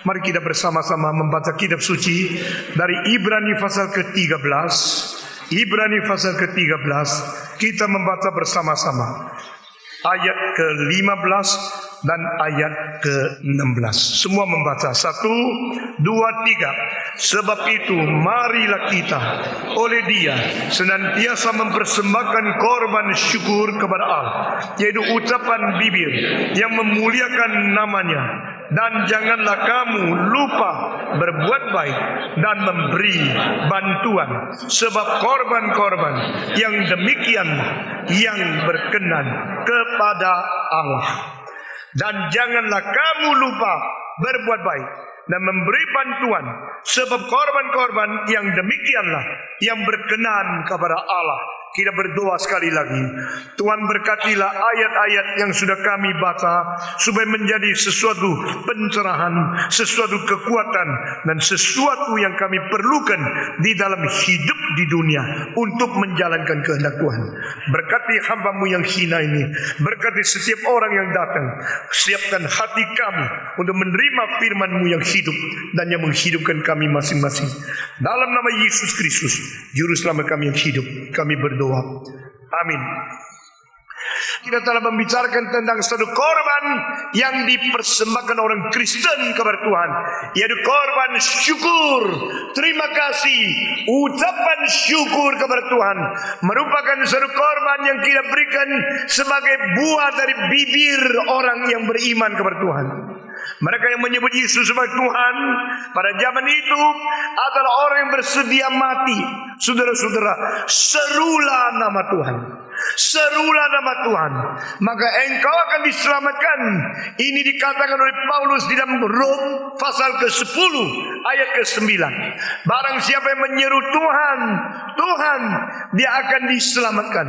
Mari kita bersama-sama membaca kitab suci dari Ibrani pasal ke-13. Ibrani pasal ke-13, kita membaca bersama-sama ayat ke-15 dan ayat ke-16. Semua membaca. 1, 2, 3. Sebab itu marilah kita oleh Dia senantiasa mempersembahkan korban syukur kepada Allah, yaitu ucapan bibir yang memuliakan nama-Nya. Dan janganlah kamu lupa berbuat baik dan memberi bantuan, sebab korban-korban yang demikian yang berkenan kepada Allah. Dan janganlah kamu lupa berbuat baik dan memberi bantuan, sebab korban-korban yang demikianlah yang berkenan kepada Allah. Kita berdoa sekali lagi. Tuhan, berkatilah ayat-ayat yang sudah kami baca, supaya menjadi sesuatu pencerahan, sesuatu kekuatan, dan sesuatu yang kami perlukan di dalam hidup di dunia untuk menjalankan kehendak Tuhan. Berkati hamba-Mu yang hina ini, berkati setiap orang yang datang. Siapkan hati kami untuk menerima firman-Mu yang hidup dan yang menghidupkan kami masing-masing. Dalam nama Yesus Kristus, Juru Selamat kami yang hidup, kami berdoa. Amin. Kita telah membicarakan tentang satu korban yang dipersembahkan orang Kristen kepada Tuhan, yaitu korban syukur. Terima kasih, ucapan syukur kepada Tuhan merupakan satu korban yang kita berikan sebagai buah dari bibir orang yang beriman kepada Tuhan. Mereka yang menyebut Yesus sebagai Tuhan pada zaman itu adalah orang yang bersedia mati. Saudara-saudara, serulah nama Tuhan. Serulah nama Tuhan, maka engkau akan diselamatkan. Ini dikatakan oleh Paulus di dalam Rom pasal ke-10 ayat ke-9. Barang siapa yang menyeru Tuhan, Tuhan, dia akan diselamatkan.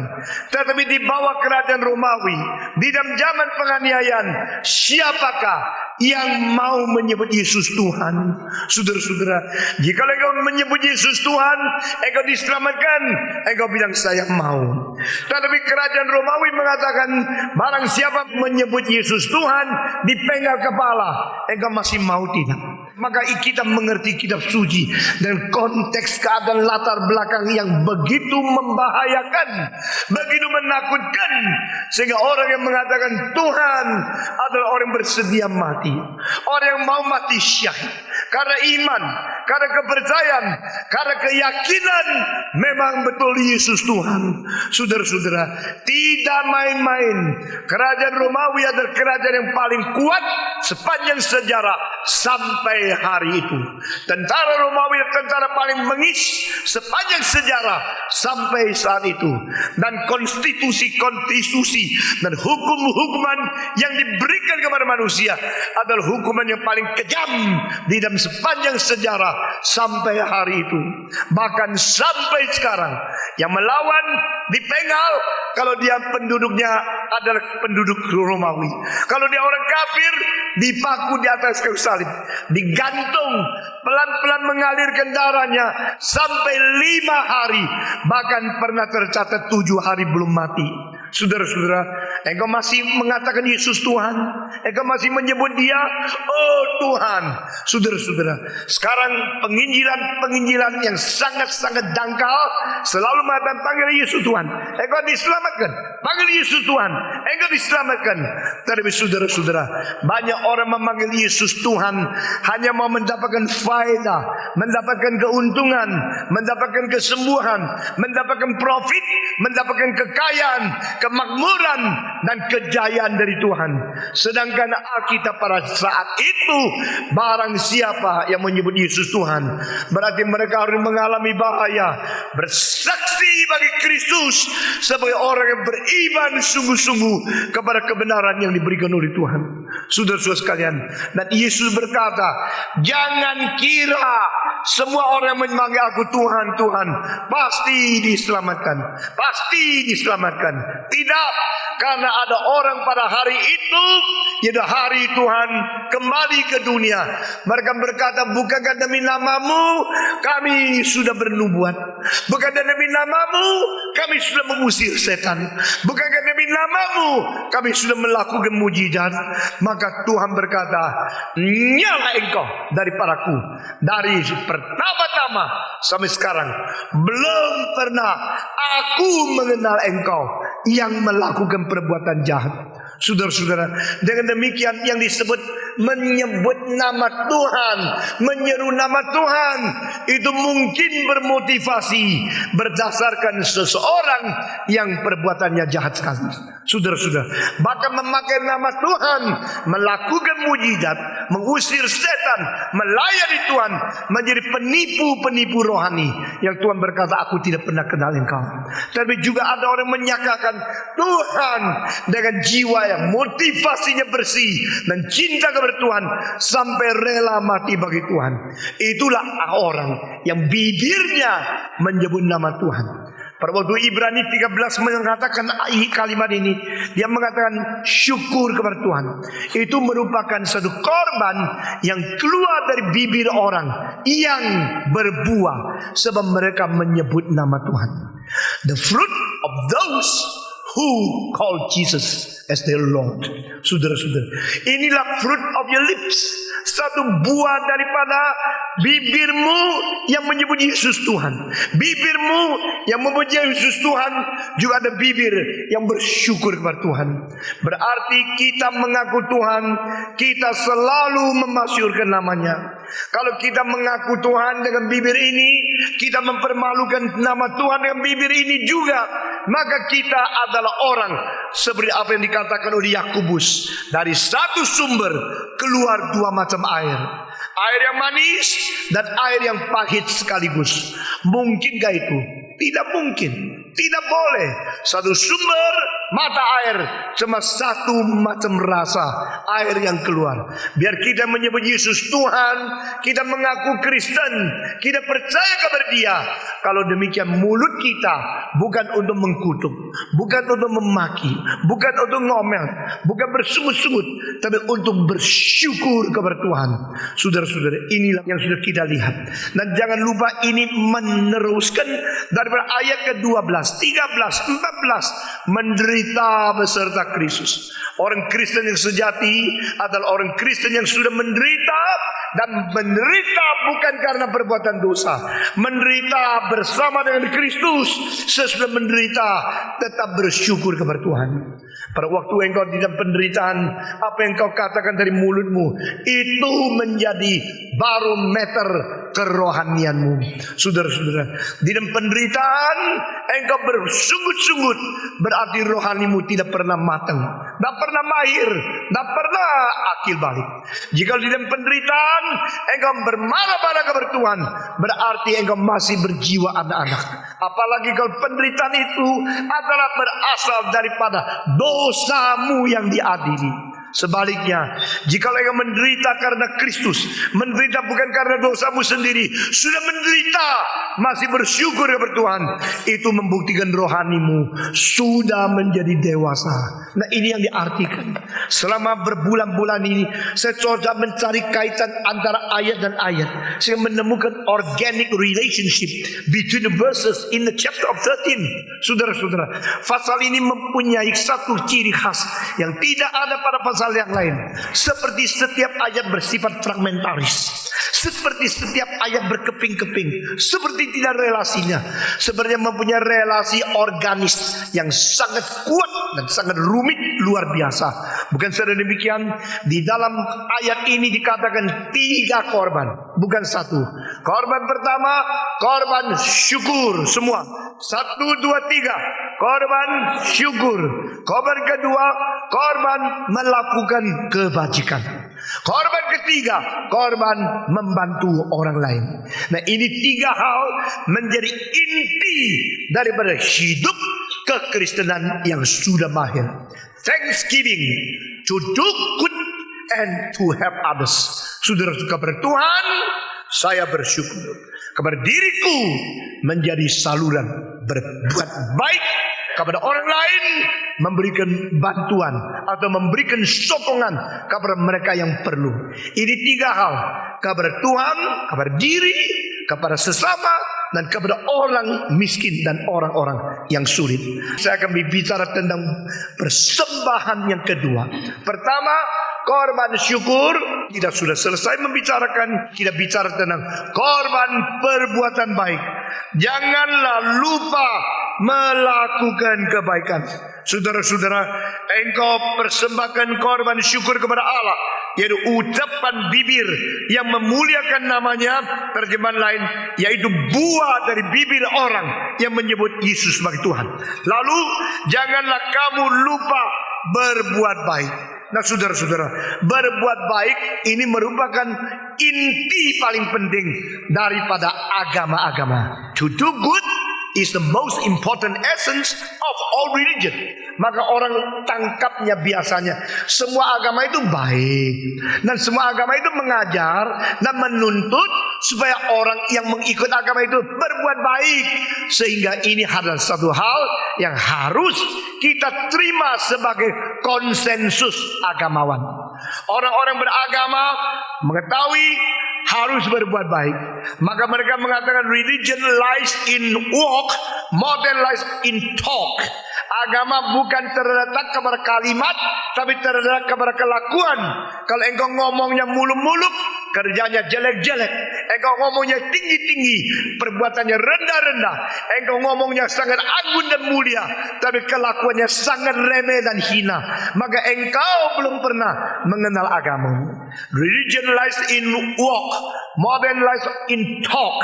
Tetapi di bawah kerajaan Romawi, di dalam zaman penganiayaan, siapakah yang mau menyebut Yesus Tuhan? Saudara-saudara, jika engkau menyebut Yesus Tuhan, engkau diselamatkan. Engkau bilang saya mau. Tetapi kerajaan Romawi mengatakan, barang siapa menyebut Yesus Tuhan, dipenggal kepala. Engkau masih mau tidak? Maka kita mengerti kitab suci dan konteks keadaan latar belakang yang begitu membahayakan, begitu menakutkan, sehingga orang yang mengatakan Tuhan adalah orang yang bersedia mati, orang yang mau mati syahid karena iman, karena kepercayaan, karena keyakinan memang betul Yesus Tuhan. Saudara-saudara, tidak main-main. Kerajaan Romawi adalah kerajaan yang paling kuat sepanjang sejarah sampai hari itu. Tentara Romawi adalah tentara paling bengis sepanjang sejarah sampai saat itu. Dan konstitusi dan hukum-hukuman yang diberikan kepada manusia adalah hukuman yang paling kejam di dalam sepanjang sejarah sampai hari itu. Bahkan sampai sekarang, yang melawan dipenggal kalau dia penduduknya adalah penduduk Romawi. Kalau dia orang kafir, dipaku di atas kayu salib, digantung, pelan-pelan mengalirkan darahnya sampai 5 hari. Bahkan pernah tercatat 7 hari belum mati. Saudara-saudara, engkau masih mengatakan Yesus Tuhan, engkau masih menyebut Dia, oh Tuhan. Saudara-saudara, sekarang penginjilan yang sangat-sangat dangkal selalu mengatakan panggil Yesus Tuhan, engkau diselamatkan. Panggil Yesus Tuhan, engkau diselamatkan. Tapi saudara-saudara, banyak orang memanggil Yesus Tuhan hanya mau mendapatkan faedah, mendapatkan keuntungan, mendapatkan kesembuhan, mendapatkan profit, mendapatkan kekayaan, kemakmuran dan kejayaan dari Tuhan. Sedangkan Alkitab pada saat itu, barang siapa yang menyebut Yesus Tuhan, berarti mereka harus mengalami bahaya. Bersaksi bagi Kristus sebagai orang yang beriman sungguh-sungguh kepada kebenaran yang diberikan oleh Tuhan. Saudara-saudara sekalian, dan Yesus berkata, jangan kira semua orang yang memanggil aku Tuhan, Tuhan pasti diselamatkan. Pasti diselamatkan. Tidak, karena ada orang pada hari itu, yaitu hari Tuhan kembali ke dunia. Mereka berkata, bukankah demi namamu kami sudah bernubuat? Bukan demi namamu kami sudah mengusir setan. Bukankah demi namamu kami sudah melakukan mujizat? Maka Tuhan berkata, nyala engkau daripadaku. Dari pertama-tama sampai sekarang belum pernah aku mengenal engkau yang melakukan perbuatan jahat. Saudara-saudara, dengan demikian yang disebut menyebut nama Tuhan, menyeru nama Tuhan, itu mungkin bermotivasi berdasarkan seseorang yang perbuatannya jahat sekali. Saudara-saudara, bahkan memakai nama Tuhan, melakukan mujizat, mengusir setan, melayani Tuhan, menjadi penipu-penipu rohani. Yang Tuhan berkata, aku tidak pernah kenal engkau. Tapi juga ada orang menyatakan Tuhan dengan jiwa yang motivasinya bersih dan cinta kepada Tuhan sampai rela mati bagi Tuhan. Itulah orang yang bibirnya menyebut nama Tuhan. Pada waktu Ibrani 13 mengatakan kalimat ini, dia mengatakan syukur kepada Tuhan. Itu merupakan satu korban yang keluar dari bibir orang yang berbuah sebab mereka menyebut nama Tuhan. The fruit of those who call Jesus as their Lord. Saudara-saudara, inilah fruit of your lips. Satu buah daripada bibirmu yang menyebut Yesus Tuhan. Bibirmu yang memuji Yesus Tuhan, juga ada bibir yang bersyukur kepada Tuhan. Berarti kita mengaku Tuhan, kita selalu memasyurkan namanya. Kalau kita mengaku Tuhan dengan bibir ini, kita mempermalukan nama Tuhan dengan bibir ini juga, maka kita adalah orang seperti apa yang dikatakan oleh Yakobus, dari satu sumber keluar dua macam air, air yang manis dan air yang pahit sekaligus. Mungkinkah itu? Tidak mungkin, tidak boleh. Satu sumber mata air cuma satu macam rasa air yang keluar. Biar kita menyebut Yesus Tuhan, kita mengaku Kristen, kita percaya kepada Dia. Kalau demikian mulut kita bukan untuk mengkutuk, bukan untuk memaki, bukan untuk ngomel, bukan bersungut-sungut, tapi untuk bersyukur kepada Tuhan. Saudara-saudara, inilah yang sudah kita lihat. Dan jangan lupa ini meneruskan daripada ayat ke-12, 13, 14, menderita beserta Kristus. Orang Kristen yang sejati adalah orang Kristen yang sudah menderita, dan menderita bukan karena perbuatan dosa, menderita bersama dengan Kristus. Sesudah menderita tetap bersyukur kepada Tuhan. Pada waktu engkau di dalam penderitaan, apa yang kau katakan dari mulutmu itu menjadi barometer kerohanianmu. Saudara-saudara, di dalam penderitaan engkau bersungut-sungut, berarti rohanimu tidak pernah matang, tidak pernah mahir, tidak pernah akil balik. Jika di dalam penderitaan engkau bermarah-marah kepada Tuhan, berarti engkau masih berjiwa anak-anak. Apalagi kalau penderitaan itu adalah berasal daripada dosamu yang diadili. Sebaliknya, jika engkau menderita karena Kristus, menderita bukan karena dosamu sendiri, sudah menderita masih bersyukur kepada Tuhan, itu membuktikan rohanimu sudah menjadi dewasa. Nah, ini yang diartikan. Selama berbulan-bulan ini saya coba mencari kaitan antara ayat dan ayat, saya menemukan organic relationship between the verses in the chapter of 13. Saudara-saudara, pasal ini mempunyai satu ciri khas yang tidak ada pada pasal yang lain. Seperti setiap ayat bersifat fragmentaris, seperti setiap ayat berkeping-keping, seperti tidak relasinya. Sebenarnya mempunyai relasi organis yang sangat kuat dan sangat rumit, luar biasa. Bukan saja demikian, di dalam ayat ini dikatakan 3 korban, bukan satu. Korban pertama, korban syukur semua. 1, 2, 3, korban syukur. Korban kedua, korban melakukan kebajikan. Korban ketiga, korban membantu orang lain. Nah, ini 3 hal menjadi inti daripada hidup kekristenan yang sudah mahir. Thanksgiving, to do good and to help others. Saudara, kepada Tuhan saya bersyukur, kepada diriku menjadi saluran berbuat baik kepada orang lain, memberikan bantuan atau memberikan sokongan kepada mereka yang perlu. Ini 3 hal, kepada Tuhan, kepada diri, kepada sesama, dan kepada orang miskin dan orang-orang yang sulit. Saya akan berbicara tentang persembahan yang kedua. Pertama, korban syukur. Kita sudah selesai membicarakan, kita bicara tentang korban perbuatan baik. Janganlah lupa melakukan kebaikan. Saudara-saudara, engkau persembahkan korban syukur kepada Allah, yaitu ucapan bibir yang memuliakan namanya. Terjemahan lain, yaitu buah dari bibir orang yang menyebut Yesus sebagai Tuhan. Lalu janganlah kamu lupa berbuat baik. Nah, saudara-saudara, berbuat baik ini merupakan inti paling penting daripada agama-agama. To do good is the most important essence of all religion. Maka orang tangkapnya biasanya semua agama itu baik, dan semua agama itu mengajar dan menuntut supaya orang yang mengikut agama itu berbuat baik. Sehingga ini adalah satu hal yang harus kita terima sebagai konsensus agamawan. Orang-orang beragama mengetahui harus berbuat baik. Maka mereka mengatakan religion lies in walk more than lies in talk. Agama bukan terletak kepada kalimat, tapi terletak kepada kelakuan. Kalau engkau ngomongnya muluk-muluk, kerjanya jelek-jelek. Engkau ngomongnya tinggi-tinggi, perbuatannya rendah-rendah. Engkau ngomongnya sangat agung dan mulia, tapi kelakuannya sangat remeh dan hina. Maka engkau belum pernah mengenal agama. Religion lies in walk more than lies in talk.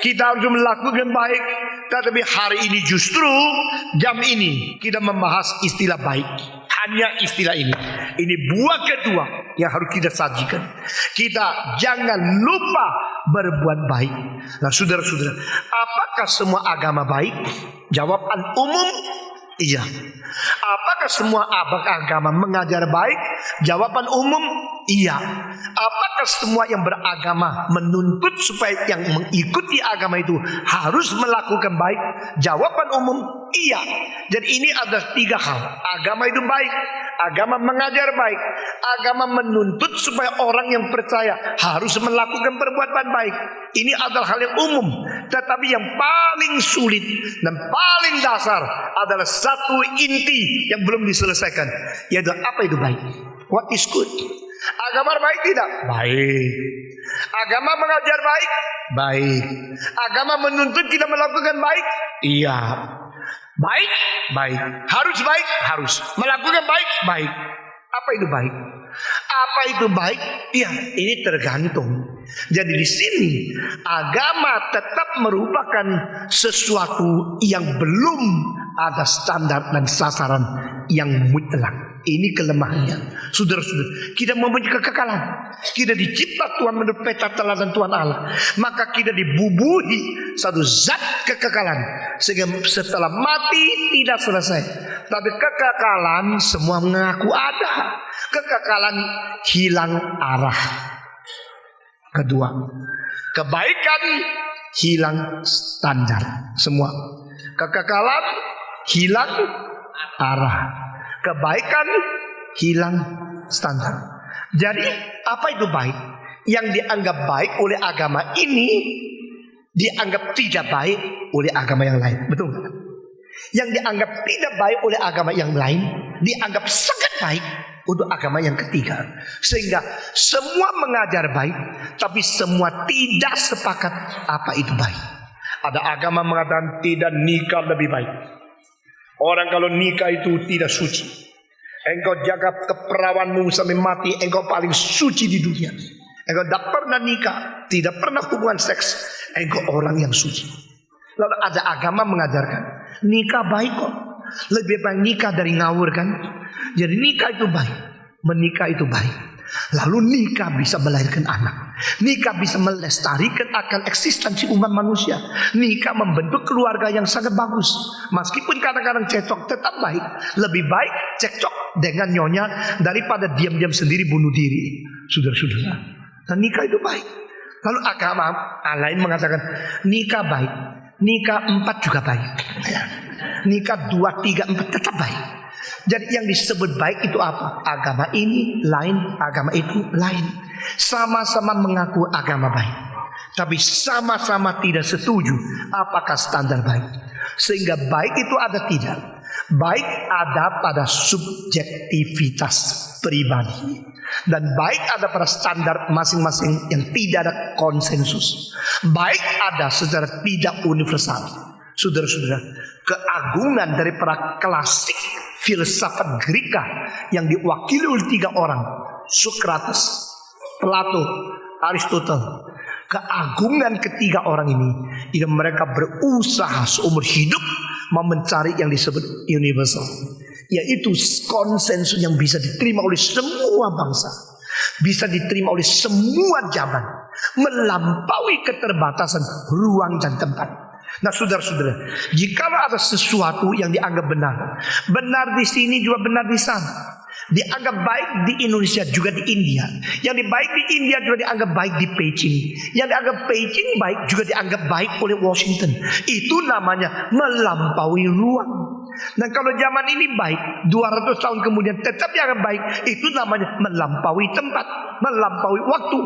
Kita harus melakukan baik, tetapi hari ini justru jam ini kita membahas istilah baik. Hanya istilah ini. Ini buah kedua yang harus kita sajikan. Kita jangan lupa berbuat baik. Nah, saudara-saudara, apakah semua agama baik? Jawaban umum, iya. Apakah semua agama mengajar baik? Jawaban umum, iya. Apakah semua yang beragama menuntut supaya yang mengikuti agama itu harus melakukan baik? Jawaban umum, iya. Jadi ini ada tiga hal. Agama itu baik, agama mengajar baik, agama menuntut supaya orang yang percaya harus melakukan perbuatan baik. Ini adalah hal yang umum. Tetapi yang paling sulit dan paling dasar adalah satu inti yang belum diselesaikan, yaitu apa itu baik? What is good? Agama baik tidak? Baik. Agama mengajar baik? Baik. Agama menuntut kita melakukan baik? Iya. Baik? Baik. Harus baik? Harus. Melakukan baik? Baik. Apa itu baik? Apa itu baik? Ya, ini tergantung. Jadi di sini agama tetap merupakan sesuatu yang belum ada standar dan sasaran yang mutlak. Ini kelemahannya. Saudara-saudara, kita mempunyai kekekalan. Kita dicipta Tuhan menurut peta teladan Tuhan Allah. Maka kita dibubuhi satu zat kekekalan, sehingga setelah mati tidak selesai. Tapi kekekalan semua mengaku ada. Kekekalan hilang arah. Kedua, kebaikan hilang standar. Semua kekekalan hilang arah. Kebaikan hilang standar. Jadi apa itu baik? Yang dianggap baik oleh agama ini dianggap tidak baik oleh agama yang lain. Betul? Yang dianggap tidak baik oleh agama yang lain dianggap sangat baik untuk agama yang ketiga. Sehingga semua mengajar baik, tapi semua tidak sepakat apa itu baik. Ada agama mengatakan tidak nikah lebih baik. Orang kalau nikah itu tidak suci. Engkau jaga keperawanmu sampai mati, engkau paling suci di dunia. Engkau tidak pernah nikah, tidak pernah hubungan seks, engkau orang yang suci. Lalu ada agama mengajarkan nikah baik kok. Lebih baik nikah dari ngawur kan. Jadi nikah itu baik, menikah itu baik. Lalu nikah bisa melahirkan anak. Nikah bisa melestarikan akan eksistensi umat manusia. Nikah membentuk keluarga yang sangat bagus. Meskipun kadang-kadang cekcok, tetap baik. Lebih baik cekcok dengan nyonya daripada diam-diam sendiri bunuh diri. Saudara-saudara, dan nikah itu baik. Lalu agama lain mengatakan nikah baik, nikah 4 juga baik, nikah 2, 3, 4 tetap baik. Jadi yang disebut baik itu apa? Agama ini lain, agama itu lain. Sama-sama mengaku agama baik, tapi sama-sama tidak setuju apakah standar baik. Sehingga baik itu ada tidak. Baik ada pada subjektivitas pribadi. Dan baik ada pada standar masing-masing yang tidak ada konsensus. Baik ada secara tidak universal. Saudara-saudara, keagungan dari para klasik filsafat Greka yang diwakili oleh 3 orang, Socrates, Plato, Aristoteles. Keagungan ketiga orang ini, mereka berusaha seumur hidup mencari yang disebut universal, yaitu konsensus yang bisa diterima oleh semua bangsa, bisa diterima oleh semua zaman, melampaui keterbatasan ruang dan tempat. Nah, saudara-saudara, jika ada sesuatu yang dianggap benar, benar di sini juga benar di sana. Dianggap baik di Indonesia juga di India. Yang baik di India juga dianggap baik di Beijing. Yang dianggap Beijing baik juga dianggap baik oleh Washington. Itu namanya melampaui ruang. Dan kalau zaman ini baik, 200 tahun kemudian tetap dianggap baik, itu namanya melampaui tempat, melampaui waktu.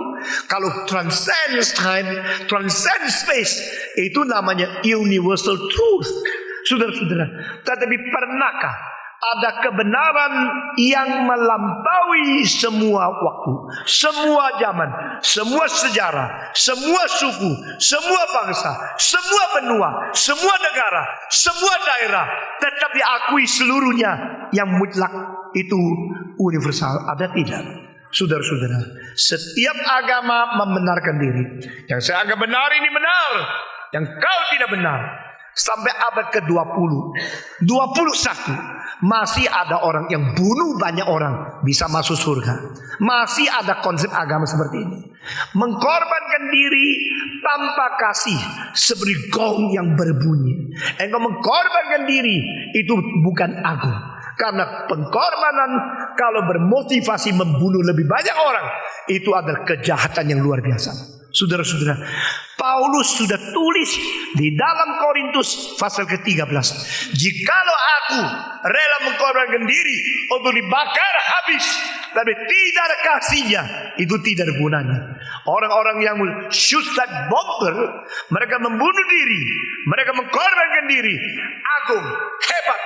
Kalau transcends time, transcends space, itu namanya universal truth. Saudara-saudara, tetapi pernahkah ada kebenaran yang melampaui semua waktu, semua zaman, semua sejarah, semua suku, semua bangsa, semua benua, semua negara, semua daerah, tetap diakui seluruhnya yang mutlak itu universal? Ada tidak? Saudara-saudara, setiap agama membenarkan diri. Yang saya anggap benar ini benar, yang kau tidak benar. Sampai abad ke-20, 21 masih ada orang yang bunuh banyak orang bisa masuk surga. Masih ada konsep agama seperti ini. Mengkorbankan diri tanpa kasih seperti gong yang berbunyi. Engkau mengkorbankan diri itu bukan agung. Karena pengorbanan kalau bermotivasi membunuh lebih banyak orang, itu adalah kejahatan yang luar biasa. Saudara-saudara, Paulus sudah tulis di dalam Korintus pasal ke-13, jikalau aku rela mengorbankan diri untuk dibakar habis, tapi tidak ada kasihnya, itu tidak ada gunanya. Orang-orang yang suicide bomber, mereka membunuh diri, mereka mengorbankan diri, agung, hebat.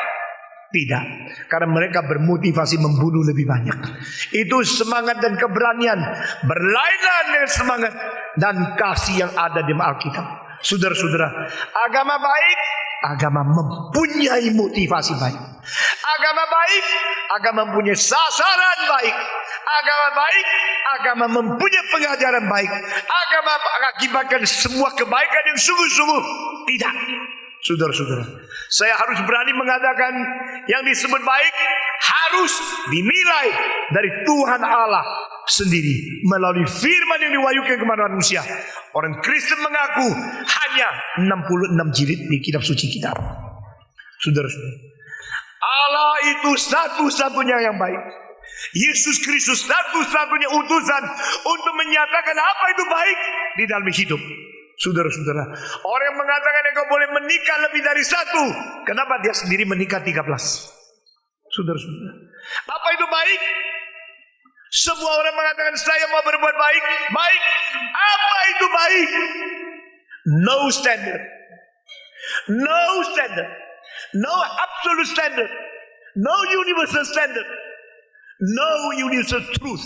Tidak, karena mereka bermotivasi membunuh lebih banyak. Itu semangat dan keberanian berlainan dengan semangat dan kasih yang ada di Alkitab. Saudara-saudara, agama baik, agama mempunyai motivasi baik. Agama baik, agama mempunyai sasaran baik. Agama baik, agama mempunyai pengajaran baik. Agama mengakibatkan semua kebaikan yang sungguh-sungguh. Tidak. Saudara-saudara, saya harus berani mengatakan yang disebut baik harus dinilai dari Tuhan Allah sendiri melalui firman yang diwahyukan kepada manusia. Orang Kristen mengaku hanya 66 jilid di kitab suci kita. Saudara-saudara, Allah itu satu-satunya yang baik. Yesus Kristus satu-satunya utusan untuk menyatakan apa itu baik di dalam hidup. Saudara-saudara, orang yang mengatakan engkau boleh menikah lebih dari satu, kenapa dia sendiri menikah 13? Saudara-saudara, apa itu baik? Semua orang mengatakan saya mau berbuat baik. Baik, apa itu baik? No standard, no standard, no absolute standard, no universal standard, no universal truth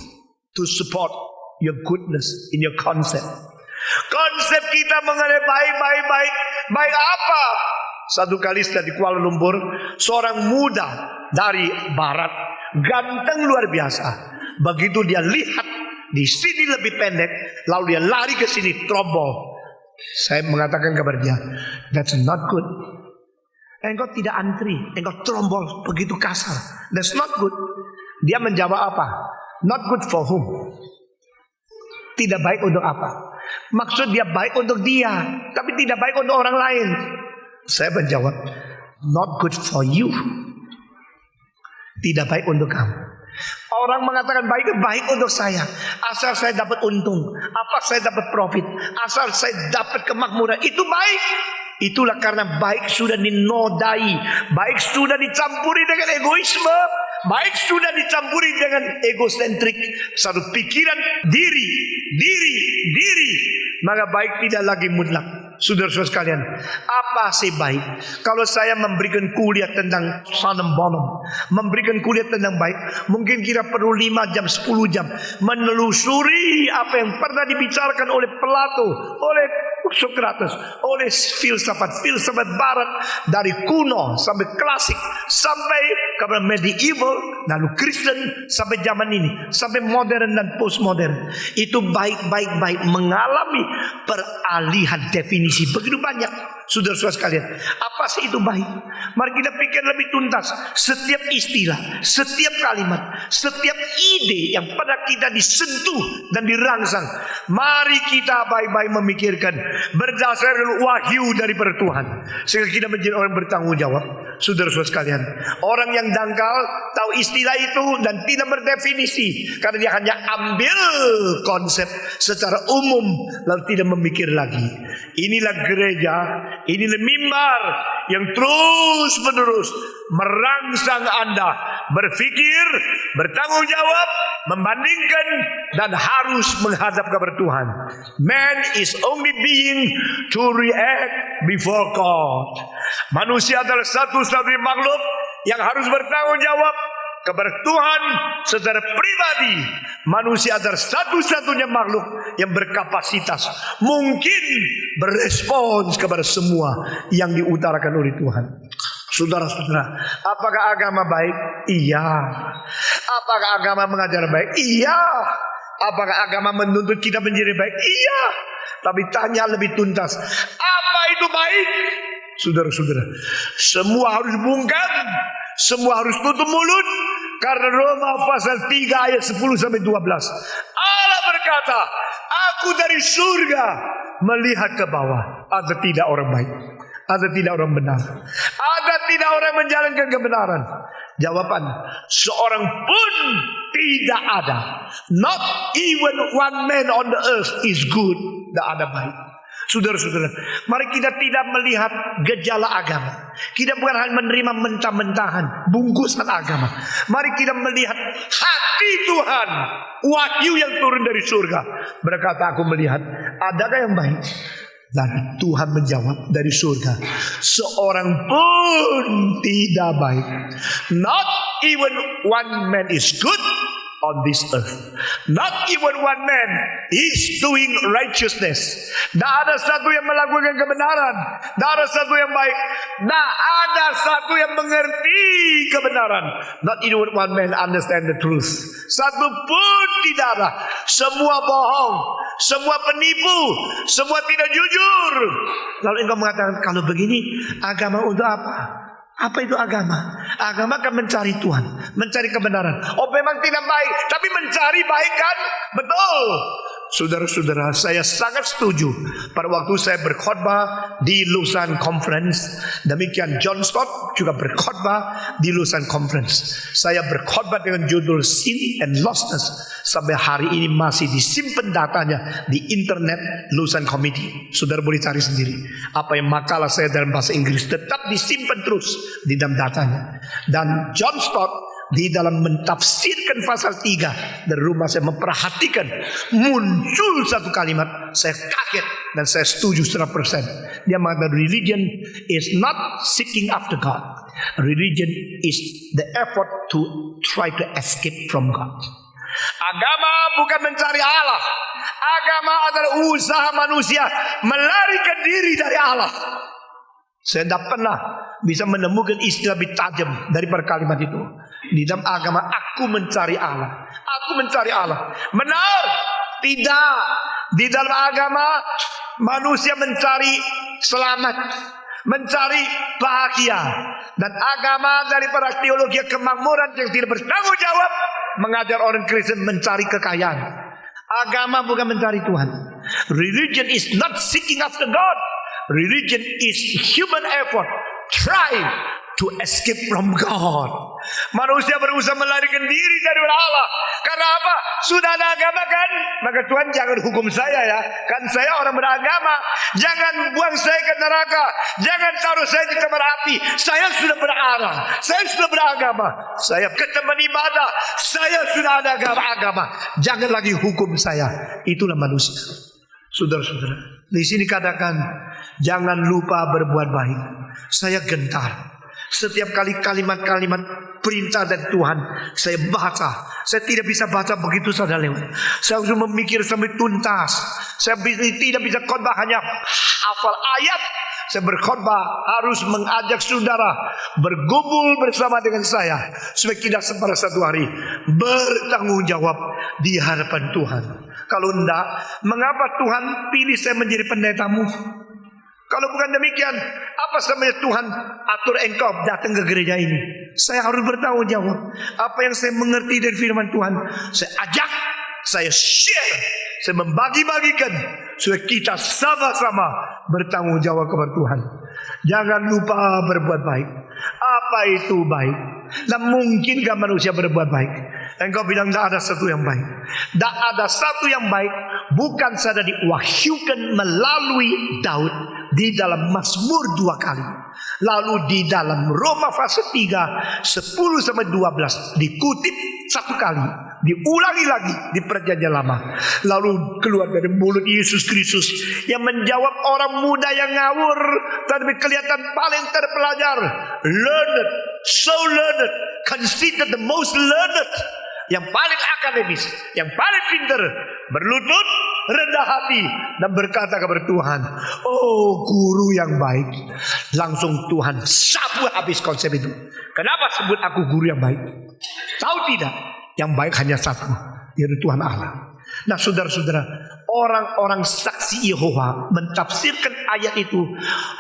to support your goodness in your concept. Konsep kita mengenai baik apa? Satu kali setelah di Kuala Lumpur, seorang muda dari barat, ganteng luar biasa. Begitu dia lihat di sini lebih pendek, lalu dia lari ke sini terombol. Saya mengatakan kepada dia, that's not good. Engkau tidak antri, engkau terombol begitu kasar. That's not good. Dia menjawab apa? Not good for whom? Tidak baik untuk apa? Maksud dia baik untuk dia, tapi tidak baik untuk orang lain. Saya menjawab, not good for you. Tidak baik untuk kamu. Orang mengatakan baik untuk saya, asal saya dapat untung, apa saya dapat profit, asal saya dapat kemakmuran, itu baik. Itulah karena baik sudah dinodai, baik sudah dicampuri dengan egoisme, baik sudah dicampuri dengan egosentrik, satu pikiran diri, maka baik tidak lagi mutlak. Saudara-saudara sekalian, apa Apa sih baik? Kalau saya memberikan kuliah tentang Sanam Bonum, memberikan kuliah tentang baik, mungkin kira perlu 5 jam, 10 jam menelusuri apa yang pernah dibicarakan oleh Plato, oleh Socrates, oleh filsafat barat dari kuno sampai klasik, sampai kepada medieval, lalu Kristen, sampai zaman ini, sampai modern dan postmodern. Itu baik mengalami peralihan definisi begitu banyak. Saudara-saudara sekalian, apa sih itu baik? Mari kita pikir lebih tuntas. Setiap istilah, setiap kalimat, setiap ide yang pernah kita disentuh dan dirangsang, mari kita baik-baik memikirkan berdasarkan wahyu dari Tuhan, sehingga kita menjadi orang bertanggung jawab. Saudara-saudara sekalian, orang yang dangkal tahu istilah itu dan tidak berdefinisi, karena dia hanya ambil konsep secara umum lalu tidak memikir lagi. Inilah gereja, inilah mimbar yang terus menerus merangsang Anda berpikir, bertanggung jawab, membandingkan, dan harus menghadap kepada Tuhan. Man is only being to react before God. Manusia adalah satu-satunya makhluk yang harus bertanggung jawab kepada Tuhan secara pribadi. Manusia adalah satu-satunya makhluk yang berkapasitas mungkin berespons kepada semua yang diutarakan oleh Tuhan. Saudara-saudara, apakah agama baik? Iya. Apakah agama mengajar baik? Iya. Apakah agama menuntut kita menjadi baik? Iya. Tapi tanya lebih tuntas, apa itu baik? Saudara-saudara, semua harus bungkam, semua harus tutup mulut, karena Roma pasal 3 ayat 10 sampai 12. Allah berkata, aku dari surga melihat ke bawah, ada tidak orang baik, ada tidak orang benar, ada tidak orang menjalankan kebenaran. Jawaban, seorang pun tidak ada. Not even one man on the earth is good. Tidak ada baik. Saudara-saudara, mari kita tidak melihat gejala agama. Kita bukan hanya menerima mentah-mentahan bungkusan agama. Mari kita melihat hati Tuhan, wahyu yang turun dari surga. Berkata, aku melihat, adakah yang baik? Dan Tuhan menjawab dari surga, seorang pun tidak baik. Not even one man is good on this earth. Not even one man is doing righteousness. Tidak ada satu yang melakukan kebenaran. Tidak ada satu yang baik. Tidak ada satu yang mengerti kebenaran. Not even one man understand the truth. Satu pun tidak ada. Semua bohong, semua penipu, semua tidak jujur. Lalu engkau mengatakan, kalau begini agama untuk apa? Apa itu agama? Agama kan mencari Tuhan, mencari kebenaran. Oh, memang tidak baik, tapi mencari baik kan? Betul. Saudara-saudara, saya sangat setuju. Pada waktu saya berkhotbah di Lausanne Conference, demikian John Stott juga berkhotbah di Lausanne Conference. Saya berkhotbah dengan judul Sin and Lostness. Sampai hari ini masih disimpan datanya di internet Lausanne Committee. Saudara boleh cari sendiri. Apa yang makalah saya dalam bahasa Inggris tetap disimpan terus di dalam datanya. Dan John Stott di dalam mentafsirkan pasal 3 dari rumah saya memperhatikan, muncul satu kalimat, saya kaget dan saya setuju 100%. Dia mengatakan, religion is not seeking after God. Religion is the effort to try to escape from God. Agama bukan mencari Allah. Agama adalah usaha manusia melarikan diri dari Allah. Saya tidak pernah bisa menemukan istilah lebih tajam daripada kalimat itu. Di dalam agama, aku mencari Allah. Aku mencari Allah. Benar? Tidak. Di dalam agama, manusia mencari selamat, mencari bahagia. Dan agama daripada teologi kemakmuran yang tidak bertanggung jawab mengajar orang Kristen mencari kekayaan. Agama bukan mencari Tuhan. Religion is not seeking after God. Religion is human effort, try to escape from God. Manusia berusaha melarikan diri dari Allah. Karena apa? Sudah ada agama kan? Maka Tuhan jangan hukum saya ya. Kan saya orang beragama. Jangan buang saya ke neraka. Jangan taruh saya di kamar api. Saya sudah beragama. Saya sudah beragama. Saya ke tempat ibadah. Saya sudah ada agama. Jangan lagi hukum saya. Itulah manusia. Saudara-saudara, di sini katakan jangan lupa berbuat baik. Saya gentar. Setiap kali kalimat-kalimat perintah dari Tuhan saya baca, saya tidak bisa baca begitu saja lewat. Saya harus memikir sampai tuntas. Saya tidak bisa khotbah hanya hafal ayat. Saya berkhotbah harus mengajak saudara bergumul bersama dengan saya supaya kita pada satu hari bertanggung jawab di hadapan Tuhan. Kalau enggak, mengapa Tuhan pilih saya menjadi pendetamu? Kalau bukan demikian, apa sebenarnya Tuhan atur engkau datang ke gereja ini? Saya harus bertanggung jawab. Apa yang saya mengerti dari firman Tuhan, saya ajak, saya share, saya membagi-bagikan supaya kita sama-sama bertanggung jawab kepada Tuhan. Jangan lupa berbuat baik. Apa itu baik? Dan mungkinkah manusia berbuat baik? Engkau bilang tidak ada satu yang baik. Tidak ada satu yang baik. Bukan saja diwahyukan melalui Daud di dalam Mazmur 2 kali. Lalu di dalam Roma pasal 3 10-12 dikutip 1 kali, diulangi lagi di perjanjian lama. Lalu keluar dari mulut Yesus Kristus yang menjawab orang muda yang ngawur tapi kelihatan paling terpelajar, learned, so learned, considered the most learned, yang paling akademis, yang paling pintar, berlutut, rendah hati, dan berkata kepada Tuhan, oh guru yang baik. Langsung Tuhan sapu habis konsep itu. Kenapa sebut aku guru yang baik? Tahu tidak? Yang baik hanya satu, yaitu Tuhan Allah. Nah saudara-saudara, orang-orang saksi Yehova mentafsirkan ayat itu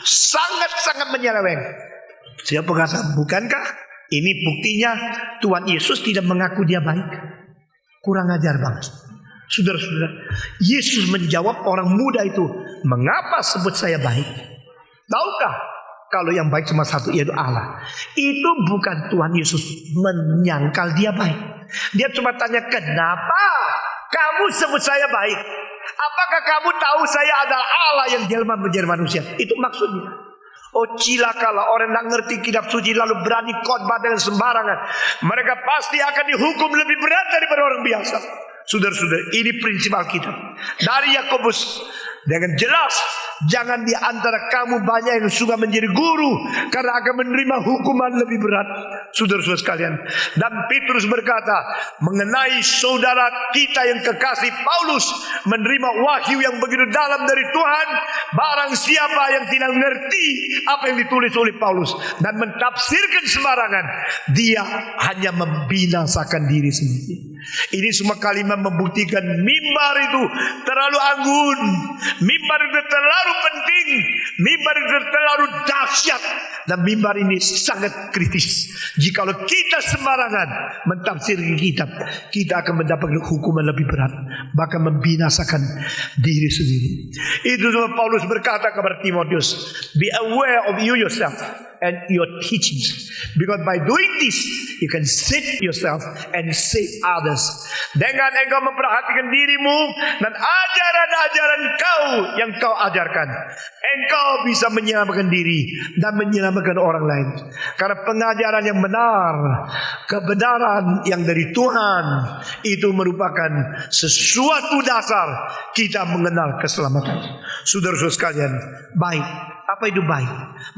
sangat-sangat menyeleweng. Siapa berkata, bukankah ini buktinya Tuhan Yesus tidak mengaku dia baik? Kurang ajar banget. Saudara-saudara, Yesus menjawab orang muda itu, mengapa sebut saya baik? Tahukah kalau yang baik cuma satu, yaitu Allah? Itu bukan Tuhan Yesus menyangkal dia baik. Dia cuma tanya, kenapa kamu sebut saya baik? Apakah kamu tahu saya adalah Allah yang jelma menjadi manusia? Itu maksudnya. Oh cilakalah orang yang ngerti kitab suci lalu berani khotbah dengan sembarangan. Mereka pasti akan dihukum lebih berat daripada orang biasa. Saudara-saudara, ini prinsip Alkitab. Dari Yakobus dengan jelas, jangan di antara kamu banyak yang suka menjadi guru karena akan menerima hukuman lebih berat. Saudara-saudara sekalian, dan Petrus berkata mengenai saudara kita yang kekasih Paulus menerima wahyu yang begitu dalam dari Tuhan. Barang siapa yang tidak mengerti apa yang ditulis oleh Paulus dan mentafsirkan sembarangan, dia hanya membinasakan diri sendiri. Ini semua kalimat membuktikan mimbar itu terlalu anggun, mimbar itu terlalu penting, mimbar itu terlalu dahsyat, dan mimbar ini sangat kritis. Jikalau kita sembarangan mentafsirkan kitab, kita akan mendapatkan hukuman lebih berat, bahkan membinasakan diri sendiri. Itu semua Paulus berkata kepada Timotius, be aware of you yourself and your teachings, because by doing this you can save yourself and save others. Dengan engkau memperhatikan dirimu dan ajaran-ajaran kau yang kau ajarkan, engkau bisa menyelamatkan diri dan menyelamatkan orang lain. Karena pengajaran yang benar, kebenaran yang dari Tuhan, itu merupakan sesuatu dasar kita mengenal keselamatan. Saudara-saudara sekalian, baik. Apa itu baik?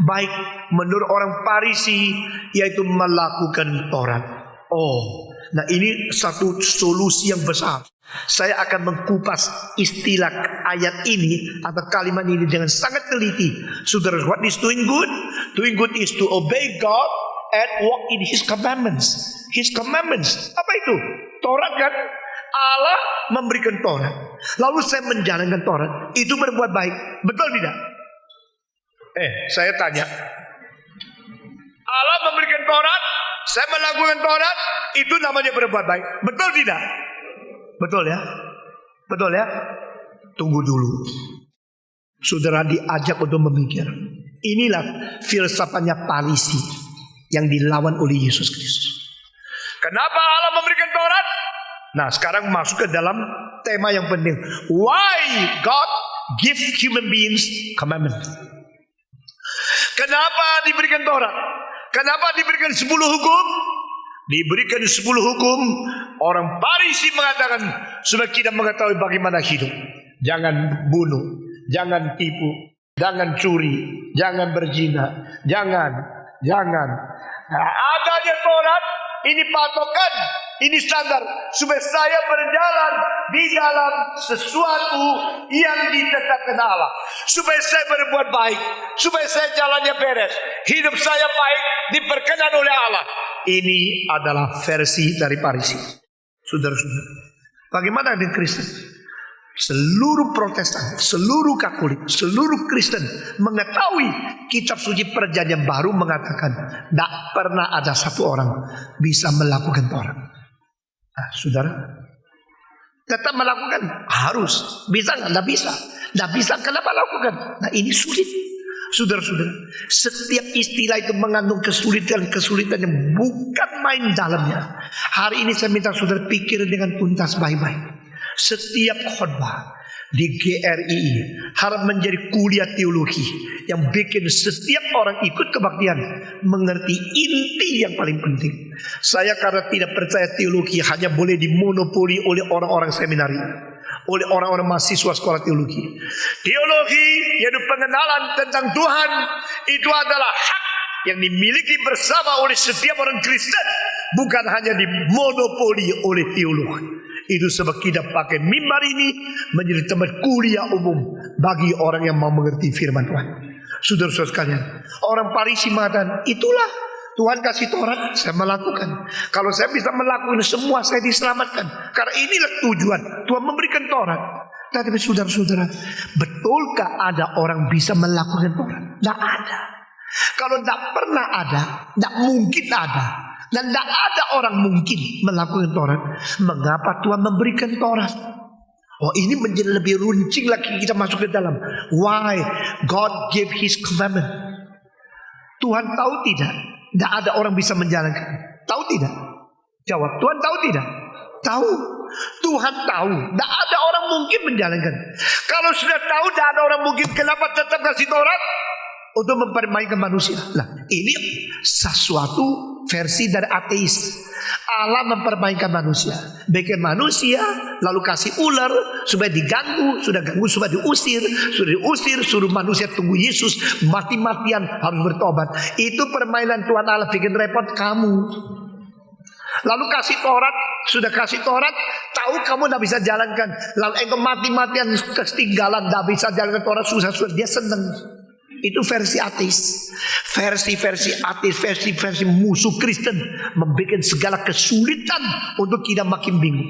Baik menurut orang Farisi yaitu melakukan Taurat. Oh, nah ini satu solusi yang besar. Saya akan mengkupas istilah ayat ini atau kalimat ini dengan sangat teliti. Saudara, what is doing good? Doing good is to obey God and walk in His commandments. His commandments. Apa itu? Taurat kan? Allah memberikan Taurat. Lalu saya menjalankan Taurat. Itu berbuat baik. Betul tidak? Saya tanya, Allah memberikan Taurat, saya melakukan Taurat, itu namanya berbuat baik. Betul tidak? Betul ya? Betul ya? Tunggu dulu. Saudara diajak untuk memikir. Inilah filsafatnya Farisi yang dilawan oleh Yesus Kristus. Kenapa Allah memberikan Taurat? Nah, sekarang masuk ke dalam tema yang penting. Why God give human beings commandment? Kenapa diberikan Taurat? Kenapa diberikan 10 hukum? Diberikan 10 hukum. Orang Farisi mengatakan supaya kita mengetahui bagaimana hidup. Jangan bunuh, jangan tipu, jangan curi, jangan berzina, jangan. Nah, adanya Taurat ini patokan, ini standar supaya saya berjalan di dalam sesuatu yang ditetapkan Allah, supaya saya berbuat baik, supaya saya jalannya beres, hidup saya baik, diperkenan oleh Allah. Ini adalah versi dari Farisi. Saudara-saudara, bagaimana dengan Kristen? Seluruh Protestan, seluruh Katolik, seluruh Kristen mengetahui kitab suci Perjanjian Baru mengatakan tidak pernah ada satu orang bisa melakukan Taurat. Nah, saudara, tetap melakukan harus, bisa nggak? Tidak bisa. Tidak bisa, kenapa lakukan? Nah, ini sulit. Saudara-saudara, setiap istilah itu mengandung kesulitan yang bukan main dalamnya. Hari ini saya minta saudara pikir dengan tuntas baik-baik. Setiap khotbah di GRI harap menjadi kuliah teologi yang bikin setiap orang ikut kebaktian mengerti inti yang paling penting. Saya karena tidak percaya teologi hanya boleh dimonopoli oleh orang-orang seminari, oleh orang-orang mahasiswa sekolah teologi. Teologi yaitu pengenalan tentang Tuhan, itu adalah hak yang dimiliki bersama oleh setiap orang Kristen, bukan hanya dimonopoli oleh teolog. Itu sebab kita pakai mimbar ini menjadi tempat kuliah umum bagi orang yang mau mengerti firman Tuhan. Saudara-saudara sekalian, orang Farisi mengatakan, itulah Tuhan kasih Taurat, saya melakukan. Kalau saya bisa melakukan semua, saya diselamatkan. Karena inilah tujuan Tuhan memberikan Taurat. Tapi saudara-saudara, betulkah ada orang bisa melakukan Taurat? Tidak ada. Kalau tidak pernah ada, tidak mungkin ada. Dan tidak ada orang mungkin melakukan Taurat. Mengapa Tuhan memberikan Taurat? Oh, ini menjadi lebih runcing lagi kita masuk ke dalam. Why God gave His commandment? Tuhan tahu tidak? Tidak ada orang bisa menjalankan. Tahu tidak? Jawab. Tuhan tahu tidak? Tahu. Tuhan tahu. Tidak ada orang mungkin menjalankan. Kalau sudah tahu tidak ada orang mungkin, kenapa tetap kasih Taurat? Untuk mempermainkan manusia. Nah, ini sesuatu versi dari ateis. Allah mempermainkan manusia, bikin manusia, lalu kasih ular supaya diganggu, sudah ganggu supaya diusir, suruh manusia tunggu Yesus mati-matian harus bertobat. Itu permainan Tuhan Allah, bikin repot kamu. Lalu kasih Taurat, sudah kasih Taurat, tahu kamu tidak bisa jalankan, lalu engkau mati-matian ketinggalan, tidak bisa jalankan Taurat, susah, dia senang. Itu versi ateis. Versi ateis, versi musuh Kristen membuat segala kesulitan untuk kita makin bingung.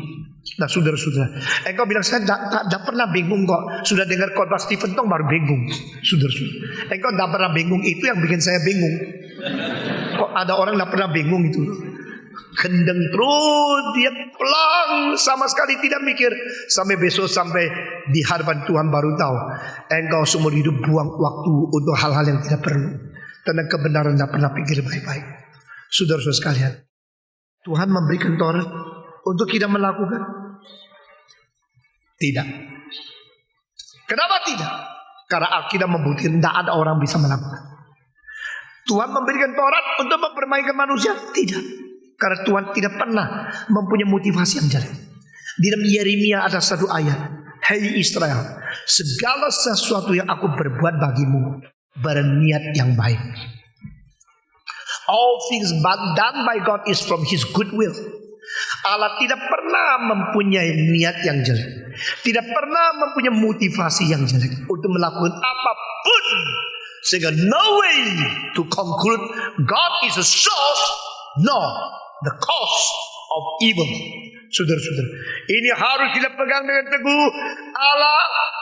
Nah, saudara-saudara, engkau bilang saya tidak pernah bingung kok. Sudah dengar khotbah Stephen Tong baru bingung. Saudara-saudara, engkau tidak pernah bingung, itu yang bikin saya bingung. Kok ada orang tidak pernah bingung itu? Kendeng terus, dia pelang, sama sekali tidak mikir. Sampai besok, sampai di hadapan Tuhan baru tahu engkau seumur hidup buang waktu untuk hal-hal yang tidak perlu. Tentang kebenaran tidak pernah pikir baik-baik. Saudara-saudara sekalian, Tuhan memberikan Taurat untuk kita melakukan? Tidak. Kenapa tidak? Karena Alkitab membuktikan tidak ada orang bisa melakukan. Tuhan memberikan Taurat untuk mempermainkan manusia? Tidak. Karena Tuhan tidak pernah mempunyai motivasi yang jelek. Di dalam Yeremia ada satu ayat. Hai Israel, segala sesuatu yang aku berbuat bagimu berniat yang baik. All things done by God is from His goodwill. Allah tidak pernah mempunyai niat yang jelek, tidak pernah mempunyai motivasi yang jelek untuk melakukan apapun. Sehingga no way to conclude God is a source, no, the cause of evil. Saudara-saudara, ini harus kita pegang dengan teguh. Allah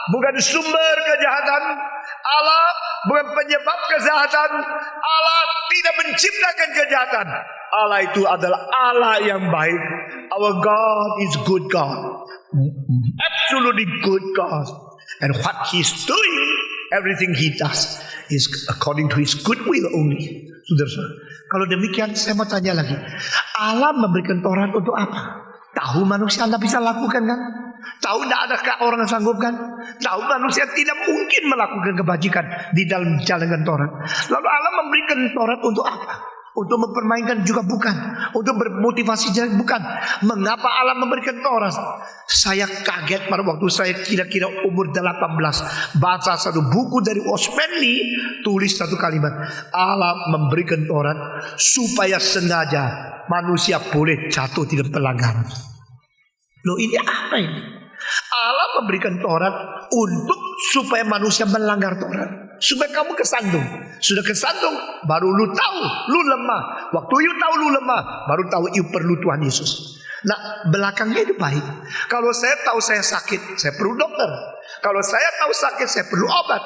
bukan sumber kejahatan, Allah bukan penyebab kejahatan, Allah tidak menciptakan kejahatan. Allah itu adalah Allah yang baik. Our God is good God, absolutely good God, and what He's doing, everything He does is according to His good will only. Saudara-saudara, kalau demikian saya mau tanya lagi, Allah memberikan Taurat untuk apa? Tahu manusia Anda bisa lakukan kan? Tahu tidak adakah orang yang sanggup kan? Tahu manusia tidak mungkin melakukan kebajikan di dalam jalankan Taurat. Lalu Allah memberikan Taurat untuk apa? Untuk mempermainkan juga bukan. Untuk bermotivasi juga bukan. Mengapa Allah memberikan Taurat? Saya kaget pada waktu saya kira-kira umur 18. Baca satu buku dari Osmanli, tulis satu kalimat. Allah memberikan Taurat supaya sengaja manusia boleh jatuh di dalam pelanggaran. Loh, ini apa ini? Allah memberikan Taurat untuk supaya manusia melanggar Taurat. Supaya kamu kesandung. Sudah kesandung, baru lu tahu lu lemah. Waktu you tahu lu lemah, baru tahu you perlu Tuhan Yesus. Nah, belakangnya itu baik. Kalau saya tahu saya sakit, saya perlu dokter. Kalau saya tahu sakit, saya perlu obat.